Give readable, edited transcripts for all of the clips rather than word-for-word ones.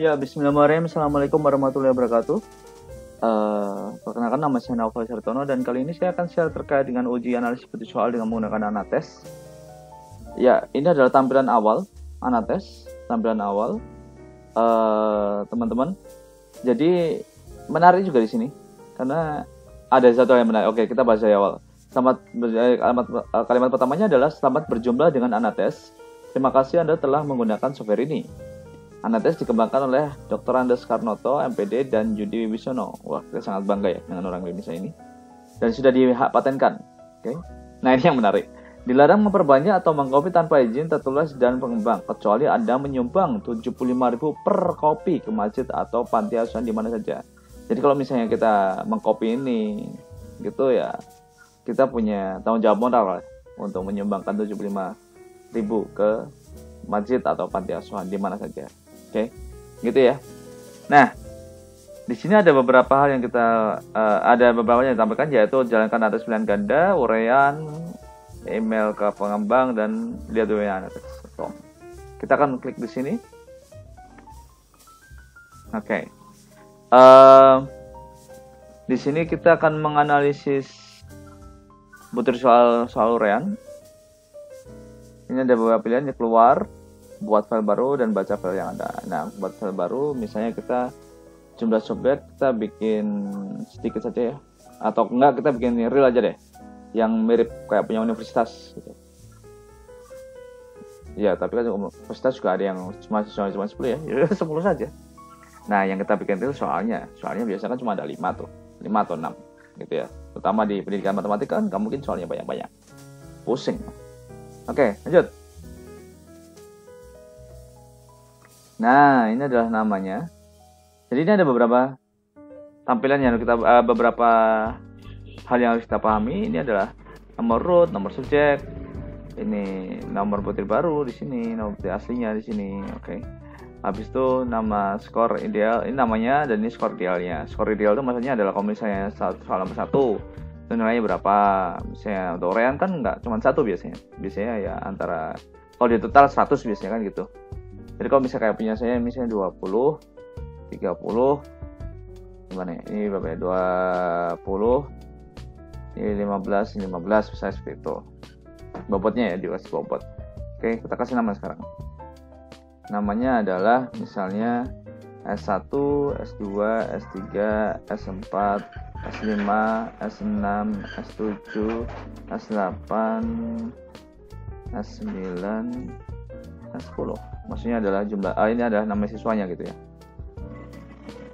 Ya, bismillahirrahmanirrahim. Assalamualaikum warahmatullahi wabarakatuh. Perkenalkan, nama saya Naufal Sartono dan kali ini saya akan share terkait dengan uji analisis bentuk soal dengan menggunakan Anates. Ya, ini adalah tampilan awal Anates, tampilan awal teman-teman. Jadi menarik juga di sini karena ada satu yang menarik. Oke, kita bahas dari awal. Kalimat pertamanya adalah selamat berjumpa dengan Anates. Terima kasih Anda telah menggunakan software ini. Anates dikembangkan oleh Dr. Andes Karnoto, MPD, dan Yudi Wibisono. Wah, kita sangat bangga ya dengan orang Indonesia ini. Dan sudah dipatenkan. Oke. Nah, ini yang menarik. Dilarang memperbanyak atau mengcopy tanpa izin tertulis dan pengembang, kecuali Anda menyumbang 75.000 per kopi ke masjid atau panti asuhan di mana saja. Jadi kalau misalnya kita mengcopy ini, gitu ya, kita punya tanggung jawab moral untuk menyumbangkan 75.000 ke masjid atau panti asuhan di mana saja. Oke, gitu ya. Nah, di sini ada beberapa hal yang yang ditampilkan, yaitu jalankan atas pilihan ganda, uraian, email ke pengembang, dan lihat dulu ya Anates. Kita akan klik di sini. Oke. Di sini kita akan menganalisis butir soal uraian. Ini ada beberapa pilihan yang keluar, buat file baru, dan baca file yang ada. Nah, buat file baru, misalnya kita jumlah subjek kita bikin sedikit saja ya, atau enggak kita bikin real aja deh, yang mirip kayak punya universitas gitu. Ya, tapi kan universitas juga ada yang cuma 10 ya, 10 saja. Nah, yang kita bikin real soalnya biasanya kan cuma ada 5 atau 6 gitu ya. Terutama di pendidikan matematika kan nggak mungkin soalnya banyak-banyak, pusing. Oke, lanjut. Nah, ini adalah namanya. Jadi ini ada beberapa tampilan yang beberapa hal yang harus kita pahami. Ini adalah nomor root, nomor subjek. Ini nomor butir baru di sini, nomor butir aslinya di sini. Oke. Habis itu nama skor ideal, ini namanya, dan ini skor idealnya. Skor ideal itu maksudnya adalah kalau misalnya soal nomor 1 itu nilainya berapa. Misalnya untuk uraian kan nggak cuma 1 biasanya. Biasanya ya antara, kalau di total 100 biasanya kan gitu. Jadi kalau misalnya kayak punya saya misalnya 20, 30, gimana ya? Ini berapa ya? 20, ini 15 bisa seperti itu. Bobotnya ya, dikasih bobot. Oke, kita kasih nama sekarang. Namanya adalah misalnya S1, S2, S3, S4, S5, S6, S7, S8, S9, S10. Maksudnya adalah jumlah, ini adalah nama siswanya gitu ya.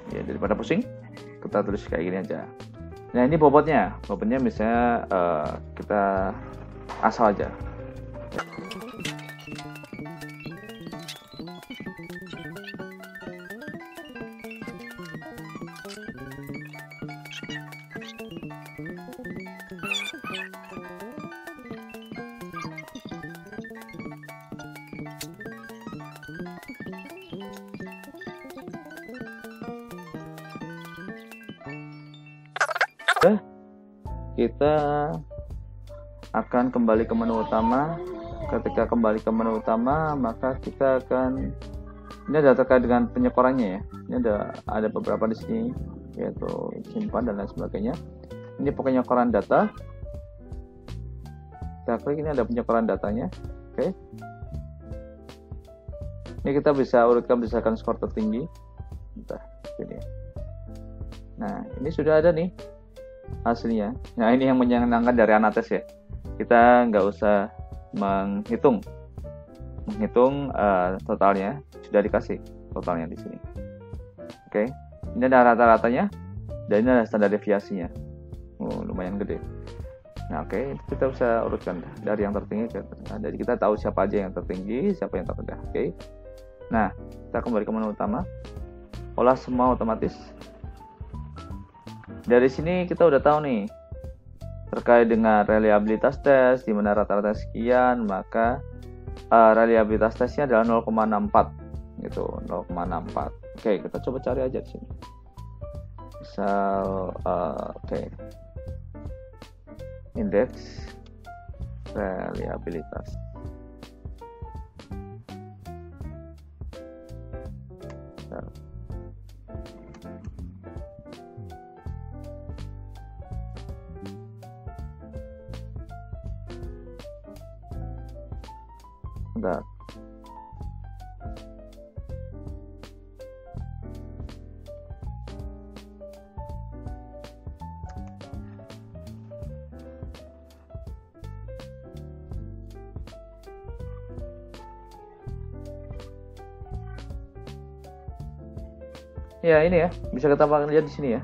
Ya, daripada pusing, kita tulis kayak gini aja. Nah, ini bobotnya misalnya kita asal aja. Kita akan kembali ke menu utama. Ketika kembali ke menu utama, maka kita akan, ini ada terkait dengan penyekorannya ya. Ini ada beberapa di sini, yaitu simpan dan lain sebagainya. Ini penyekoran data. Kita klik, ini ada penyekoran datanya. Oke. Ini kita bisa urutkan berdasarkan skor tertinggi. Bentar, ini. Nah, ini sudah ada nih hasilnya. Nah, ini yang menyenangkan dari Anates ya. Kita nggak usah menghitung totalnya, sudah dikasih totalnya di sini. Oke, ini ada rata-ratanya dan ini ada standar deviasinya. Lumayan gede. Nah, oke, kita bisa urutkan dari yang tertinggi ke terendah. Jadi kita tahu siapa aja yang tertinggi, siapa yang terendah. Oke. Nah, kita kembali ke menu utama. Olah semua otomatis. Dari sini kita udah tahu nih terkait dengan reliabilitas tes, di mana rata-rata sekian, maka reliabilitas tesnya adalah 0,64 gitu, 0,64. Oke, kita coba cari aja di sini. Misal indeks reliabilitas. Bentar. Ya ini ya, bisa kita lihat di sini ya.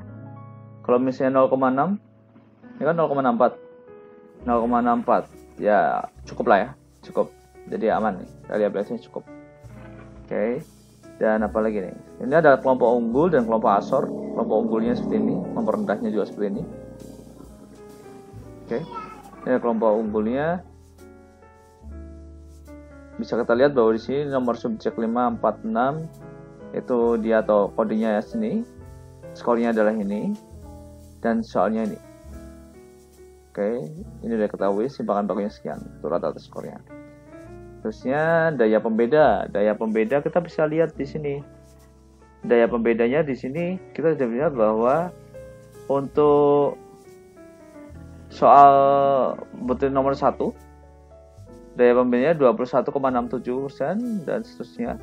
Kalau misalnya 0,6, ini kan 0,64, 0,64, ya cukup lah ya, cukup. Jadi aman nih, reliabilitasnya cukup. Oke, dan apa lagi nih? Ini ada kelompok unggul dan kelompok asor. Kelompok unggulnya seperti ini, kelompok rendahnya juga seperti ini. Oke, ini kelompok unggulnya. Bisa kita lihat bahwa di sini nomor subjek 546 itu dia atau kodenya sini, skornya adalah ini, dan soalnya ini. Oke, ini udah ketahui simpangan bakunya sekian, itu rata-rata skornya. Terusnya daya pembeda. Daya pembeda kita bisa lihat di sini. Daya pembedanya di sini kita sudah lihat bahwa untuk soal butir nomor 1 daya pembedanya 21,67% dan seterusnya.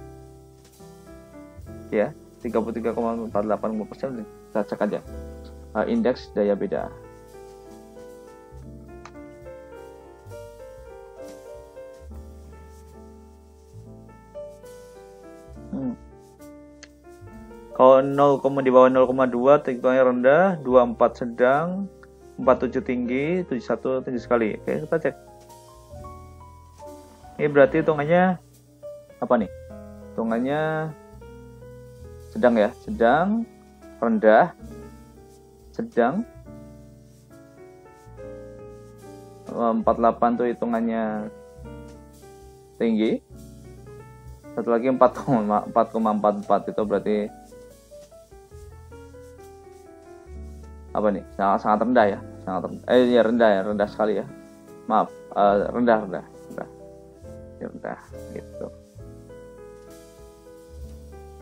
Ya, 33,48%. Kita cek aja indeks daya beda. Kalau 0, di bawah 0,2 tingginya rendah, 24 sedang, 47 tinggi, 71 tinggi sekali. Oke, kita cek. Ini berarti hitungannya apa nih? Hitungannya sedang ya, sedang, rendah, sedang. 48 tuh hitungannya tinggi. Satu lagi 4,44 itu berarti apa nih? Sangat rendah ya, sangat rendah. Ya rendah ya, rendah sekali ya. Maaf, rendah gitu.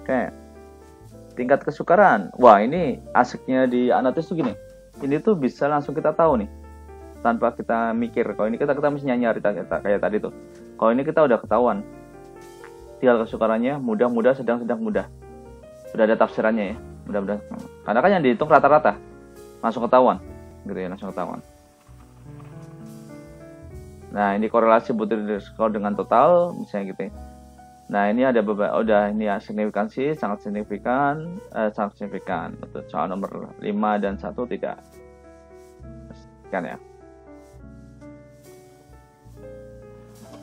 Oke, tingkat kesukaran. Wah, ini asiknya di Anatis tuh gini. Ini tuh bisa langsung kita tahu nih, tanpa kita mikir. Kalau ini kita mesti nyari kayak tadi tuh. Kalau ini kita udah ketahuan. Tingkat kesukarannya mudah, sedang, mudah. Udah ada tafsirannya ya, mudah. Karena kan yang dihitung rata-rata. Langsung ketahuan gitu ya, langsung ketahuan. Nah, ini korelasi butir skor dengan total misalnya gitu ya. Nah, ini ada beberapa, ini ya signifikansi sangat signifikan untuk soal nomor 5 dan 1 tidak kan ya.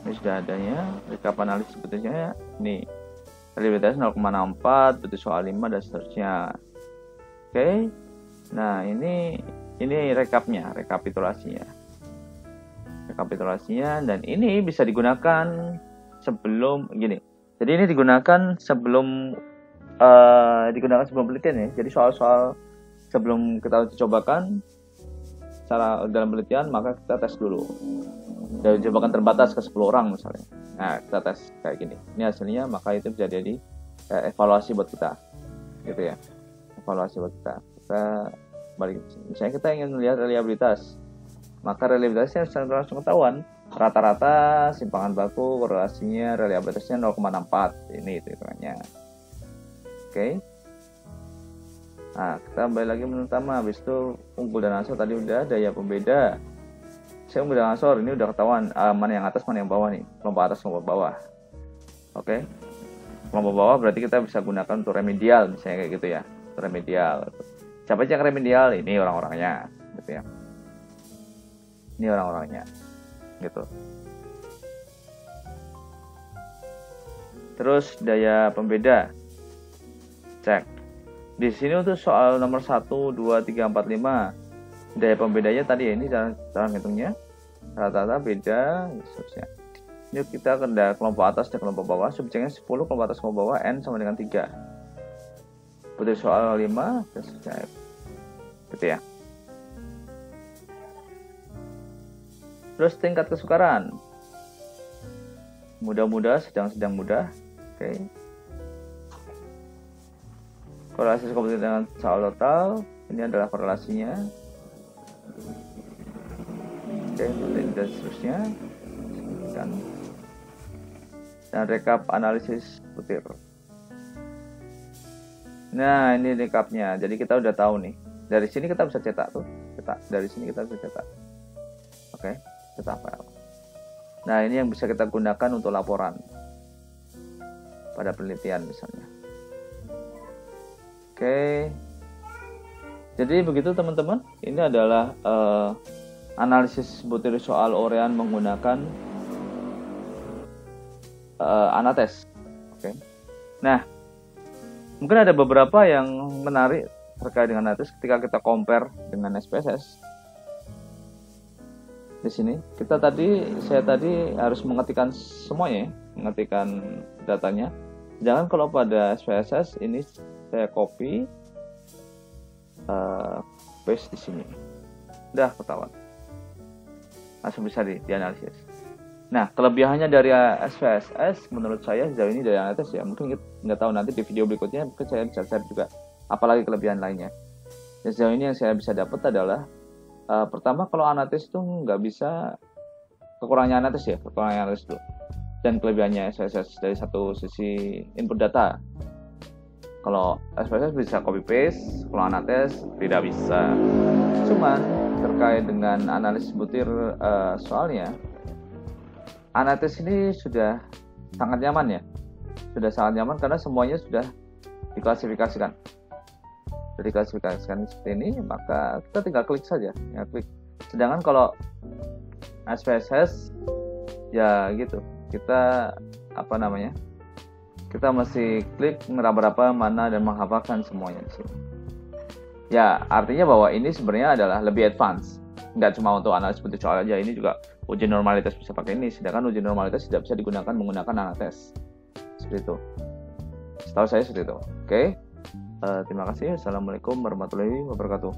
Ini sudah adanya rekap analisis butirnya. Ini reliabilitas 0,64 butir soal 5 dan seterusnya. Oke. Nah, ini rekapitulasinya, dan ini bisa digunakan sebelum gini. Jadi ini digunakan sebelum penelitian ya. Jadi soal-soal sebelum kita cobakan secara dalam penelitian, maka kita tes dulu. Dari cobakan terbatas ke 10 orang misalnya. Nah, kita tes kayak gini. Ini hasilnya, maka itu bisa jadi evaluasi buat kita, gitu ya. Evaluasi buat kita. Kita balik, misalnya kita ingin melihat reliabilitas, maka reliabilitasnya secara langsung ketahuan. Rata-rata simpangan baku korelasinya reliabilitasnya 0,64. Ini itu hitungannya. Oke. Nah, kita kembali lagi menu utama. Habis itu unggul dan asor tadi udah, daya pembeda. Saya unggul dan asor ini udah ketahuan mana yang atas mana yang bawah nih. Kelompok atas kelompok bawah. Oke. Kelompok bawah berarti kita bisa gunakan untuk remedial misalnya kayak gitu ya. Untuk remedial. Siapa aja yang remedial? Ini orang-orangnya, gitu ya. Ini orang-orangnya, gitu. Terus daya pembeda, cek. Di sini untuk soal nomor 1, 2, 3, 4, 5, daya pembedanya tadi ya, ini cara hitungnya. Rata-rata beda, seterusnya. Ini kita ke kelompok atas dan kelompok bawah. Subjeknya 10, kelompok atas kelompok bawah, N sama dengan 3. Butir soal 5, gitu ya. Terus tingkat kesukaran, mudah, sedang mudah. Oke. Korelasi komputer dengan soal total, ini adalah korelasinya. Oke, dan seterusnya. Dan rekap analisis butir. Nah, ini rekapnya. Jadi kita udah tahu nih. Dari sini kita bisa cetak tuh. Dari sini kita bisa cetak. Oke, cetak file. Nah, ini yang bisa kita gunakan untuk laporan pada penelitian misalnya. Oke. Jadi begitu teman-teman. Ini adalah analisis butir soal urean menggunakan Anates. Oke. Nah, mungkin ada beberapa yang menarik terkait dengan Anates ketika kita compare dengan SPSS. Di sini saya tadi harus mengetikkan semuanya, mengetikkan datanya. Jangan kalau pada SPSS ini saya copy, paste di sini. Udah ketahuan. Langsung bisa dianalisis. Nah, kelebihannya dari SPSS menurut saya sejauh ini dari Anates ya, mungkin nggak tahu nanti di video berikutnya mungkin saya bisa share juga apalagi kelebihan lainnya. Dan sejauh ini yang saya bisa dapat adalah pertama, kalau Anates itu nggak bisa, kekurangannya Anates dulu, dan kelebihannya SPSS dari satu sisi input data. Kalau SPSS bisa copy paste, kalau Anates tidak bisa. Cuman terkait dengan analisis butir soalnya, Anates ini sudah sangat nyaman ya, karena semuanya sudah diklasifikasikan. Jadi klasifikasikan seperti ini, maka kita tinggal klik saja, ya klik. Sedangkan kalau SPSS ya gitu, kita kita mesti klik meraba-raba mana dan menghafalkan semuanya di sini. Ya, artinya bahwa ini sebenarnya adalah lebih advance. Nggak cuma untuk analisis butir soal aja, ini juga uji normalitas bisa pakai ini. Sedangkan uji normalitas tidak bisa digunakan menggunakan Anates. Seperti itu. Setahu saya seperti itu. Oke. Terima kasih. Assalamualaikum warahmatullahi wabarakatuh.